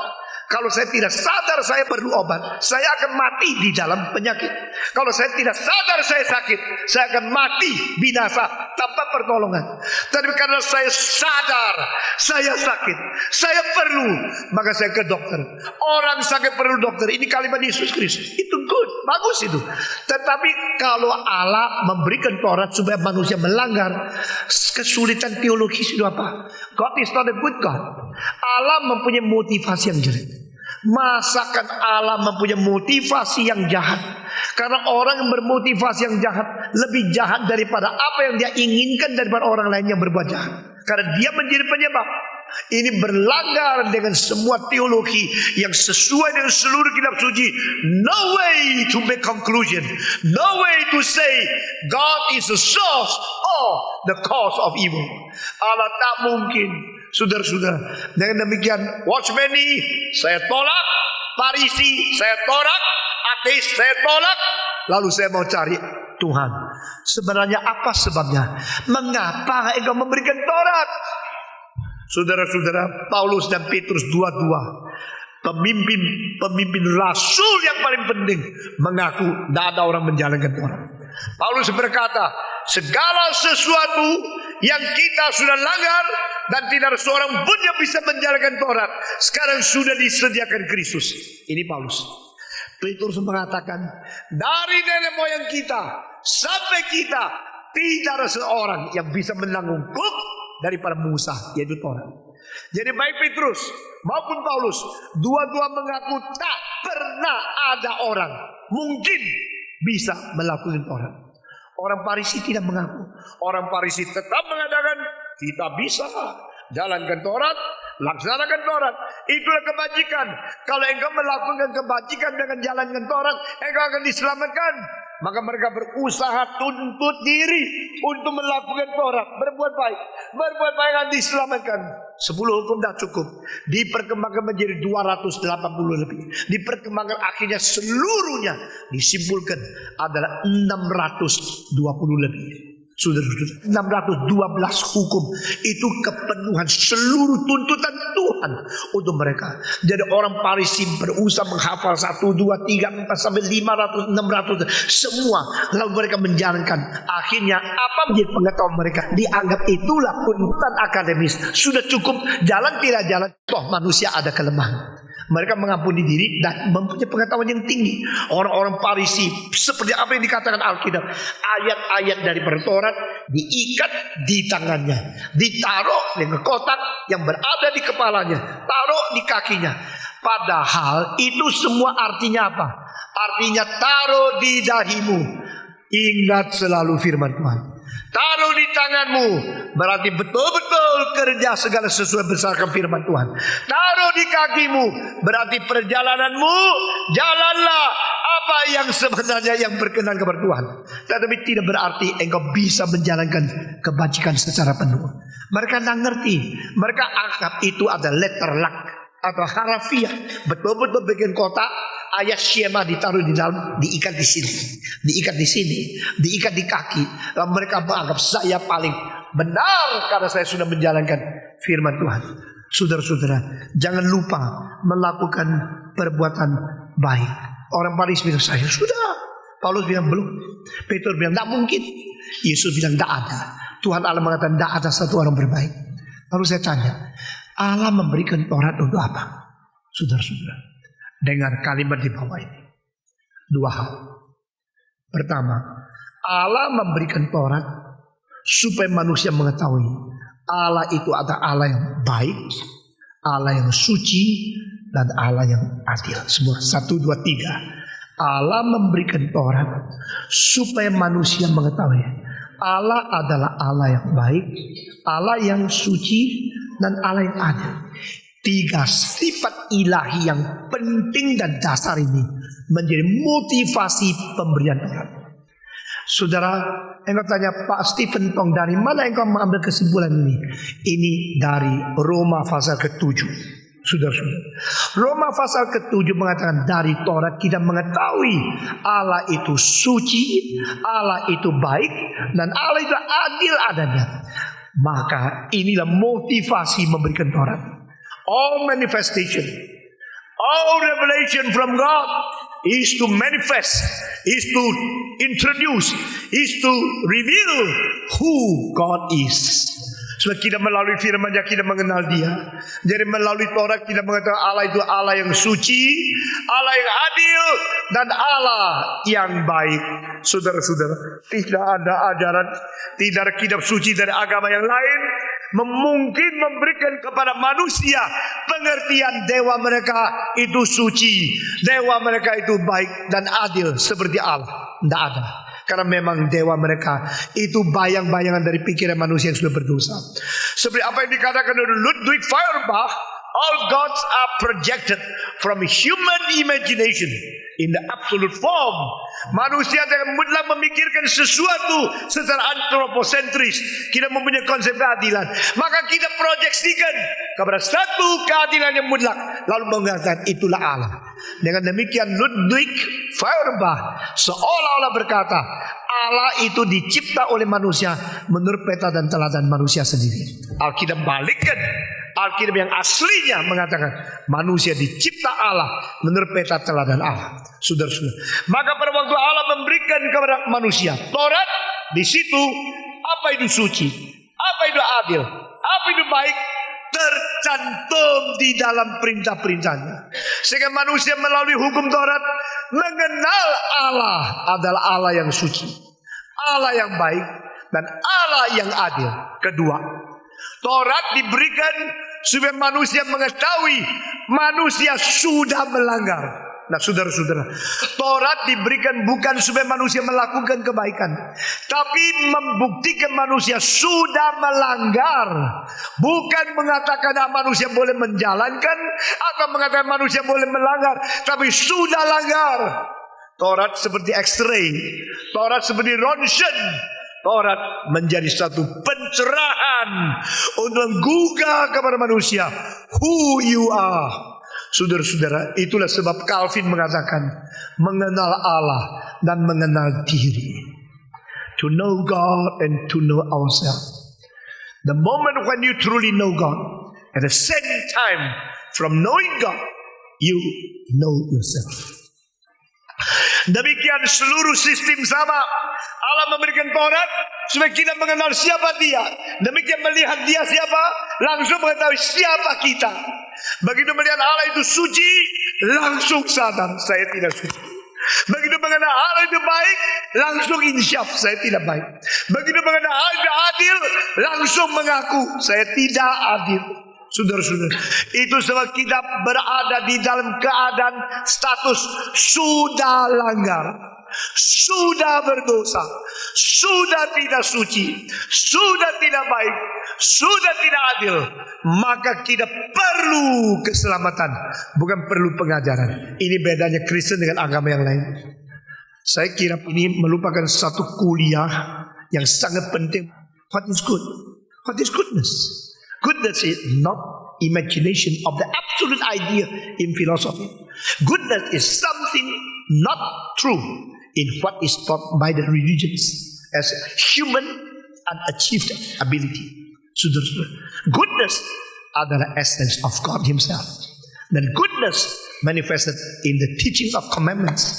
Kalau saya tidak sadar saya perlu obat, saya akan mati di dalam penyakit. Kalau saya tidak sadar saya sakit, saya akan mati binasa tanpa pertolongan. Tapi karena saya sadar saya sakit, saya perlu, maka saya ke dokter. Orang sakit perlu dokter. Ini kalimat Yesus Kristus. Itu good, bagus itu. Tetapi kalau Allah memberikan Taurat supaya manusia melanggar, kesulitan teologis itu apa? God is not a good God. Allah mempunyai motivasi yang jelek. Masakan Allah mempunyai motivasi yang jahat? Karena orang yang bermotivasi yang jahat lebih jahat daripada apa yang dia inginkan daripada orang lain yang berbuat jahat. Karena dia menjadi penyebab. Ini berlanggar dengan semua teologi yang sesuai dengan seluruh kitab suci. No way to make conclusion. No way to say God is the source or the cause of evil. Allah tak mungkin. Saudara-saudara, dengan demikian Watchmeni saya tolak, Farisi saya tolak, ateis saya tolak. Lalu saya mau cari Tuhan. Sebenarnya apa sebabnya? Mengapa engkau memberikan Taurat? Saudara-saudara, Paulus dan Petrus dua-dua pemimpin rasul yang paling penting mengaku tidak ada orang menjalankan Taurat. Paulus berkata, segala sesuatu yang kita sudah langgar dan tidak ada seorang pun yang bisa menjalankan Taurat, sekarang sudah disediakan Kristus. Ini Paulus. Petrus mengatakan, dari nenek moyang kita sampai kita tidak ada seorang yang bisa menanggung daripada Musa, yaitu Taurat. Jadi baik Petrus maupun Paulus, dua-dua mengaku tak pernah ada orang mungkin bisa melakukan Taurat. Orang Farisi tidak mengaku. Orang Farisi tetap mengatakan kita bisa jalankan Taurat, laksanakan Taurat. Itulah kebajikan. Kalau engkau melakukan kebajikan dengan jalankan Taurat, engkau akan diselamatkan. Maka mereka berusaha tuntut diri untuk melakukan Taurat, berbuat baik. Berbuat baik akan diselamatkan. 10 hukum dah cukup. Diperkembangkan menjadi 280 lebih. Diperkembangkan akhirnya seluruhnya disimpulkan adalah 620 lebih. Saudara-saudara, 612 hukum itu kepenuhan seluruh tuntutan Tuhan untuk mereka. Jadi orang Farisi berusaha menghafal 1, 2, 3, 4 sampai 500, 600 semua. Lalu mereka menjalankan. Akhirnya apa menjadi pengetahuan mereka? Dianggap itulah tuntutan akademis. Sudah cukup, jalan tidak jalan. Toh manusia ada kelemahan. Mereka mengampuni diri dan mempunyai pengetahuan yang tinggi. Orang-orang Farisi seperti apa yang dikatakan Alkitab, ayat-ayat dari Taurat diikat di tangannya, ditaruh dengan kotak yang berada di kepalanya, taruh di kakinya. Padahal itu semua artinya apa? Artinya taruh di dahimu, ingat selalu firman Tuhan. Taruh di tanganmu berarti betul-betul kerja segala sesuai berdasarkan firman Tuhan. Taruh di kakimu berarti perjalananmu jalanlah apa yang sebenarnya yang berkenan kepada Tuhan. Tetapi tidak berarti engkau bisa menjalankan kebajikan secara penuh. Mereka tidak ngerti. Mereka anggap itu ada letter luck atau harafiah. Betul-betul bikin kotak, ayat Shema ditaruh di dalam, diikat di sini, diikat di sini, diikat di kaki. Lalu mereka menganggap saya paling benar karena saya sudah menjalankan firman Tuhan. Saudara-saudara, jangan lupa melakukan perbuatan baik. Orang Farisi bilang saya sudah, Paulus bilang belum, Petrus bilang tidak mungkin, Yesus bilang tidak ada. Tuhan Allah mengatakan tidak ada satu orang berbaik. Lalu saya tanya, Allah memberikan Taurat untuk apa? Saudara-saudara, dengar kalimat di bawah ini. 2 hal. Pertama, Allah memberikan Taurat supaya manusia mengetahui Allah itu adalah Allah yang baik, Allah yang suci, dan Allah yang adil. Semua 1, 2, 3. Allah memberikan Taurat supaya manusia mengetahui Allah adalah Allah yang baik, Allah yang suci, dan Allah yang adil. 3 sifat ilahi yang penting dan dasar ini menjadi motivasi pemberian Taurat. Saudara, engkau tanya, Pak Stephen Tong, dari mana engkau mengambil kesimpulan ini? Ini dari Roma pasal ke-7. Saudara-saudara, Roma pasal ke-7 mengatakan dari Taurat kita mengetahui Allah itu suci, Allah itu baik, dan Allah itu adil adanya. Maka inilah motivasi memberikan Taurat. All manifestation, all revelation from God is to manifest, is to introduce, is to reveal who God is. Sebab kita melalui firman-Nya kita mengenal Dia. Jadi melalui Taurat kita mengatakan Allah itu Allah yang suci, Allah yang adil, dan Allah yang baik. Saudara-saudara, tidak ada ajaran, tidak ada kitab suci dari agama yang lain mungkin memberikan kepada manusia pengertian dewa mereka itu suci, dewa mereka itu baik dan adil seperti Allah. Tidak ada. Karena memang dewa mereka itu bayang-bayangan dari pikiran manusia yang sudah berdosa. Seperti apa yang dikatakan oleh Ludwig Feuerbach, all gods are projected from human imagination in the absolute form. Manusia dengan mutlak memikirkan sesuatu secara antroposentris. Kita mempunyai konsep keadilan, maka kita proyeksikan kepada satu keadilan yang mutlak, lalu mengatakan itulah Allah. Dengan demikian Ludwig Feuerbach seolah-olah berkata Allah itu dicipta oleh manusia menurut peta dan teladan manusia sendiri. Alkitab balikkan. Alkitab yang aslinya mengatakan manusia dicipta Allah menurut peta teladan Allah. Saudara-saudara, maka pada waktu Allah memberikan kepada manusia Taurat, di situ apa itu suci, apa itu adil, apa itu baik tercantum di dalam perintah-perintahnya. Sehingga manusia melalui hukum Taurat mengenal Allah adalah Allah yang suci, Allah yang baik, dan Allah yang adil. Kedua, Taurat diberikan supaya manusia mengetahui manusia sudah melanggar. Nah, saudara-saudara, Taurat diberikan bukan supaya manusia melakukan kebaikan, tapi membuktikan manusia sudah melanggar. Bukan mengatakan manusia boleh menjalankan atau mengatakan manusia boleh melanggar, tapi sudah langgar. Taurat seperti X-ray, Taurat seperti ronsen. Taurat menjadi satu pencerahan untuk menggugah kepada manusia who you are. Saudara-saudara, itulah sebab Calvin mengatakan mengenal Allah dan mengenal diri. To know God and to know ourselves. The moment when you truly know God, at the same time from knowing God, you know yourself. Demikian seluruh sistem sama. Allah memberikan Taurat supaya kita mengenal siapa Dia. Demikian melihat Dia siapa, langsung mengetahui siapa kita. Begitu melihat Allah itu suci, langsung sadar saya tidak suci. Begitu mengenal Allah itu baik, langsung insyaf saya tidak baik. Begitu mengenal Allah itu adil, langsung mengaku saya tidak adil. Saudara-saudara, itu sebab kita berada di dalam keadaan status sudah langgar, sudah berdosa, sudah tidak suci, sudah tidak baik, sudah tidak adil. Maka kita perlu keselamatan, bukan perlu pengajaran. Ini bedanya Kristen dengan agama yang lain. Saya kira ini merupakan satu kuliah yang sangat penting. What is good? What is goodness? Goodness is not imagination of the absolute idea in philosophy. Goodness is something not true in what is taught by the religions as human unachieved ability. Goodness adalah essence of God Himself. Dan goodness manifested in the teaching of commandments.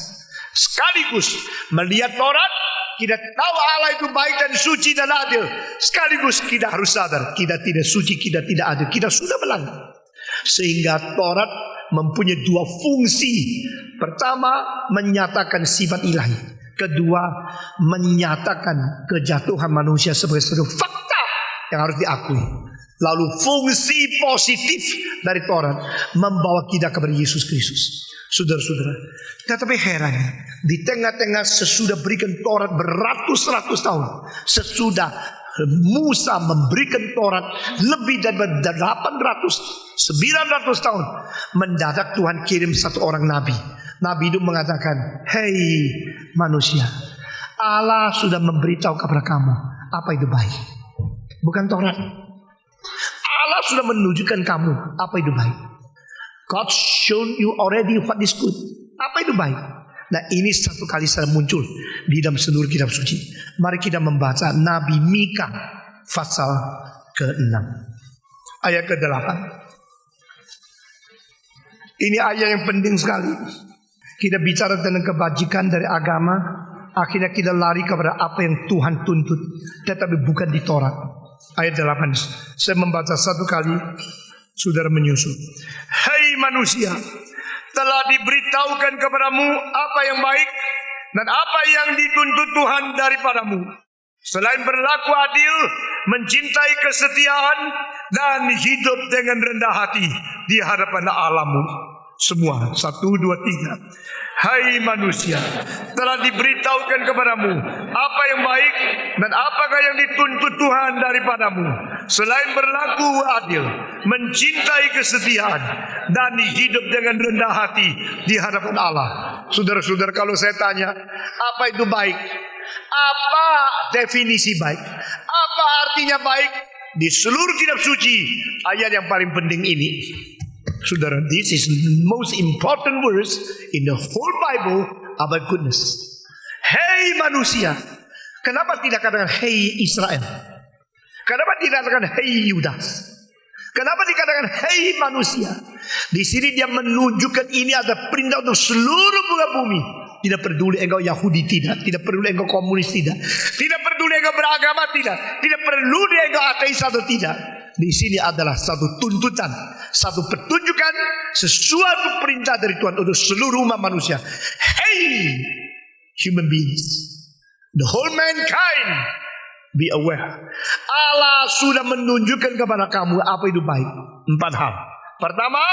Sekaligus melihat Taurat, kita tahu Allah itu baik dan suci dan adil. Sekaligus kita harus sadar kita tidak suci, kita tidak adil, kita sudah melanggar. Sehingga Taurat mempunyai dua fungsi. Pertama, menyatakan sifat ilahi. Kedua, menyatakan kejatuhan manusia sebagai suatu fakta yang harus diakui. Lalu fungsi positif dari Taurat membawa kita kepada Yesus Kristus. Saudara-saudara, tetapi herannya, di tengah-tengah sesudah berikan Taurat beratus-ratus tahun, sesudah Musa memberikan Taurat lebih dari 900 tahun, mendadak Tuhan kirim satu orang nabi. Nabi itu mengatakan, "Hei manusia, Allah sudah memberitahu kepada kamu apa itu baik." Bukan Taurat. Allah sudah menunjukkan kamu apa itu baik. God shown you already what is good. Apa itu baik? Nah, ini satu kali saja muncul di dalam seluruh kitab suci. Mari kita membaca Nabi Mika pasal ke-6 ayat ke-8. Ini ayat yang penting sekali. Kita bicara tentang kebajikan dari agama, akhirnya kita lari kepada apa yang Tuhan tuntut, tetapi bukan di Taurat. Ayat 8. Saya membaca satu kali, saudara menyusul. "Hai manusia, telah diberitahukan kepadamu apa yang baik dan apa yang dituntut Tuhan daripadamu. Selain berlaku adil, mencintai kesetiaan, dan hidup dengan rendah hati di hadapan Allahmu." Semua, 1, 2, 3. "Hai manusia, telah diberitahukan kepadamu apa yang baik dan apakah yang dituntut Tuhan daripadamu. Selain berlaku adil, mencintai kesetiaan, dan hidup dengan rendah hati di hadapan Allah." Saudara-saudara, kalau saya tanya, apa itu baik? Apa definisi baik? Apa artinya baik? Di seluruh kitab suci, ayat yang paling penting ini. Saudara, this is the most important verse in the whole Bible about goodness. Hei manusia. Kenapa tidak katakan hei Israel? Kenapa tidak katakan hei Yudas? Kenapa dikatakan hei manusia? Di sini dia menunjukkan ini ada perintah untuk seluruh muka bumi. Tidak peduli engkau Yahudi, tidak peduli engkau komunis, tidak peduli engkau beragama, tidak peduli engkau ateis atau tidak. Di sini adalah satu tuntutan, satu petunjukan, sesuatu perintah dari Tuhan untuk seluruh umat manusia. Hey human beings, the whole mankind, be aware. Allah sudah menunjukkan kepada kamu apa itu baik. 4 hal. Pertama,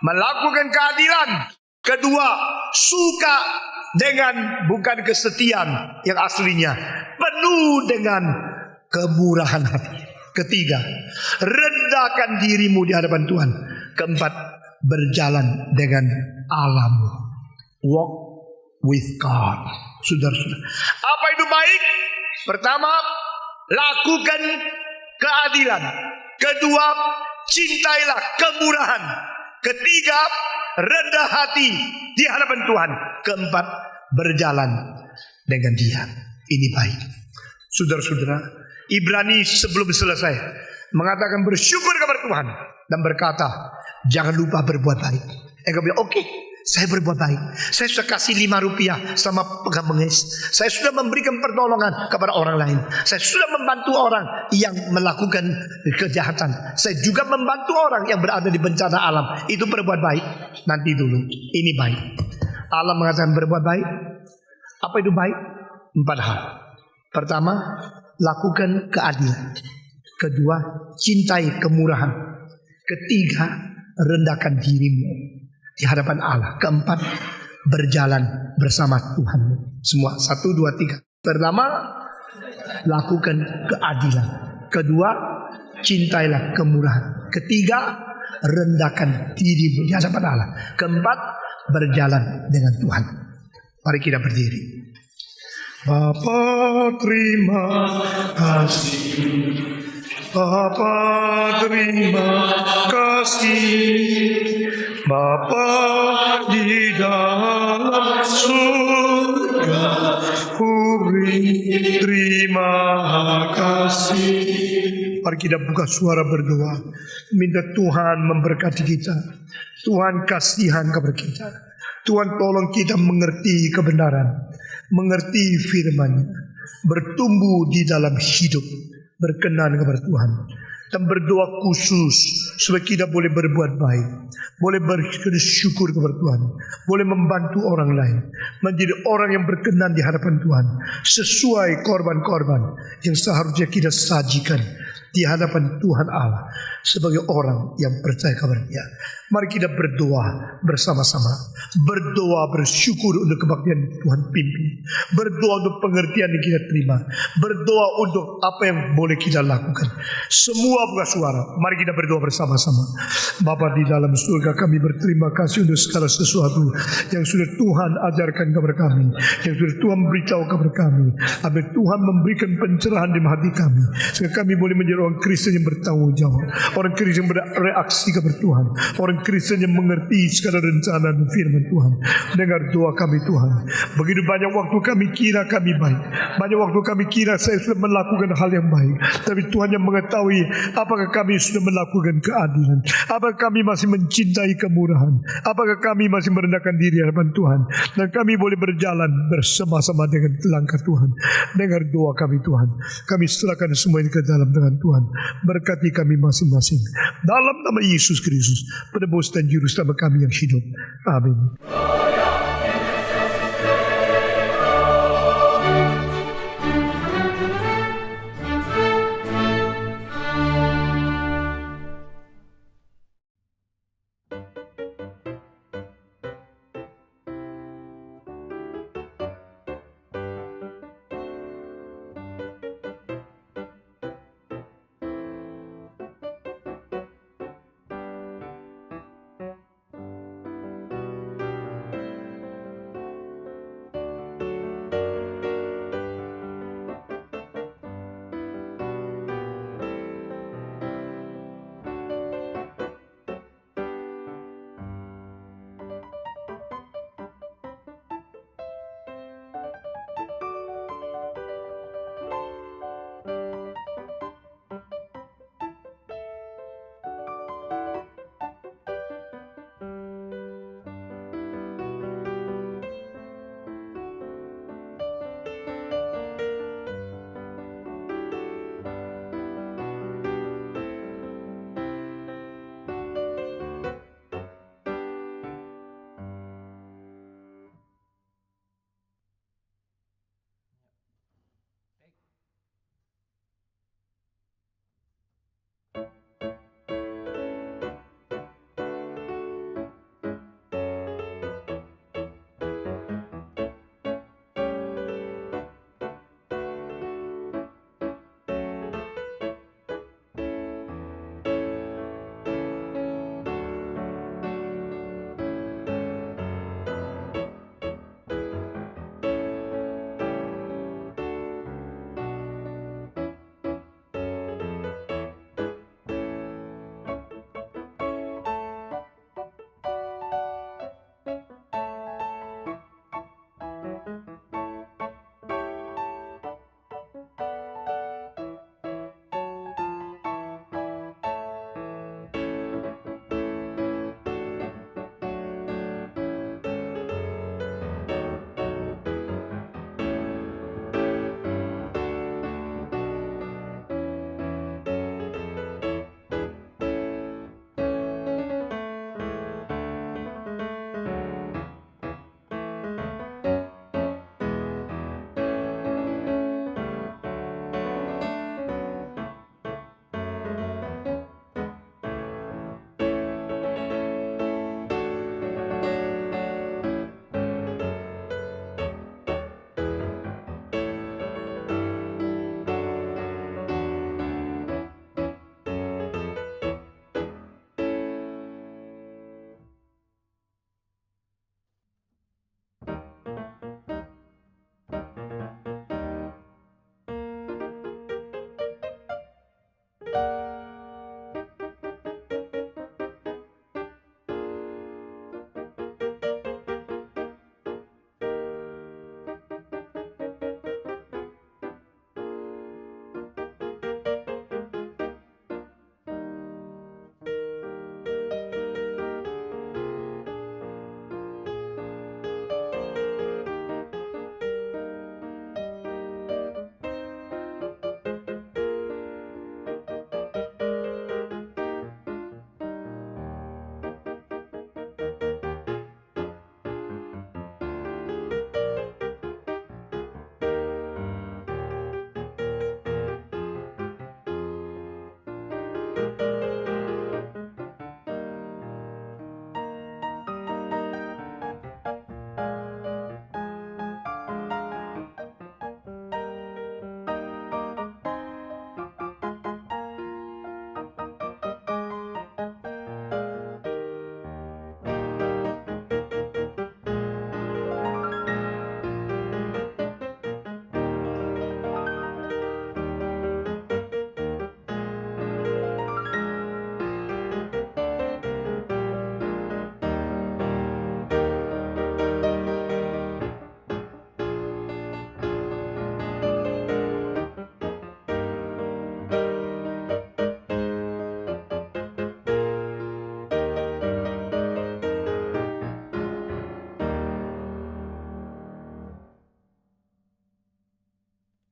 melakukan keadilan. Kedua, suka dengan bukan kesetiaan yang aslinya, penuh dengan kemurahan hati. Ketiga, rendahkan dirimu di hadapan Tuhan. Keempat, berjalan dengan Allahmu. Walk with God. Saudara-saudara, apa itu baik? Pertama, lakukan keadilan. Kedua, cintailah kemurahan. Ketiga, rendah hati di hadapan Tuhan. Keempat, berjalan dengan Dia. Ini baik. Saudara-saudara, Ibrani sebelum selesai mengatakan bersyukur kepada Tuhan dan berkata, jangan lupa berbuat baik. Engkau bilang, oke, saya berbuat baik. Saya sudah kasih 5 rupiah sama pengemis. Saya sudah memberikan pertolongan kepada orang lain. Saya sudah membantu orang yang melakukan kejahatan. Saya juga membantu orang yang berada di bencana alam. Itu berbuat baik. Nanti dulu, ini baik. Allah mengatakan berbuat baik. Apa itu baik? 4 hal. Pertama, lakukan keadilan. Kedua, cintai kemurahan. Ketiga, rendahkan dirimu di hadapan Allah. Keempat, berjalan bersama Tuhan. Semua 1, 2, 3. Pertama, lakukan keadilan. Kedua, cintailah kemurahan. Ketiga, rendahkan dirimu di hadapan Allah. Keempat, berjalan dengan Tuhan. Mari kita berdiri. Bapa terima kasih, Bapa terima kasih, Bapa di dalam surga, beri terima kasih. Mari kita buka suara berdoa, minta Tuhan memberkati kita. Tuhan kasihan kepada kita. Tuhan tolong kita mengerti kebenaran, mengerti firman-Nya, bertumbuh di dalam hidup berkenan kepada Tuhan, dan berdoa khusus supaya kita boleh berbuat baik, boleh bersyukur kepada Tuhan, boleh membantu orang lain, menjadi orang yang berkenan di hadapan Tuhan, sesuai korban-korban yang seharusnya kita sajikan di hadapan Tuhan Allah sebagai orang yang percaya kepada Dia. Mari kita berdoa bersama-sama. Berdoa bersyukur untuk kebaktian Tuhan pimpin. Berdoa untuk pengertian yang kita terima. Berdoa untuk apa yang boleh kita lakukan. Semua buka suara. Mari kita berdoa bersama-sama. Bapa di dalam surga, kami berterima kasih untuk segala sesuatu yang sudah Tuhan ajarkan kepada kami, yang sudah Tuhan beritahu kepada kami, agar Tuhan memberikan pencerahan di hati kami, sehingga kami boleh menjadi orang Kristen yang bertanggung jawab, orang Kristen yang bereaksi kepada Tuhan, orang Kristen yang mengerti segala rencana dan firman Tuhan. Dengar doa kami Tuhan. Begitu banyak waktu kami kira kami baik, banyak waktu kami kira saya sudah melakukan hal yang baik, tapi Tuhan yang mengetahui apakah kami sudah melakukan keadilan, apakah kami masih mencintai kemurahan, apakah kami masih merendahkan diri di hadapan Tuhan, dan kami boleh berjalan bersama-sama dengan langkah Tuhan. Dengar doa kami Tuhan. Kami serahkan semua ini ke dalam tangan Tuhan. Berkati kami masing-masing dalam nama Yesus Kristus, penebus dan juru selamat kami yang hidup. Amin.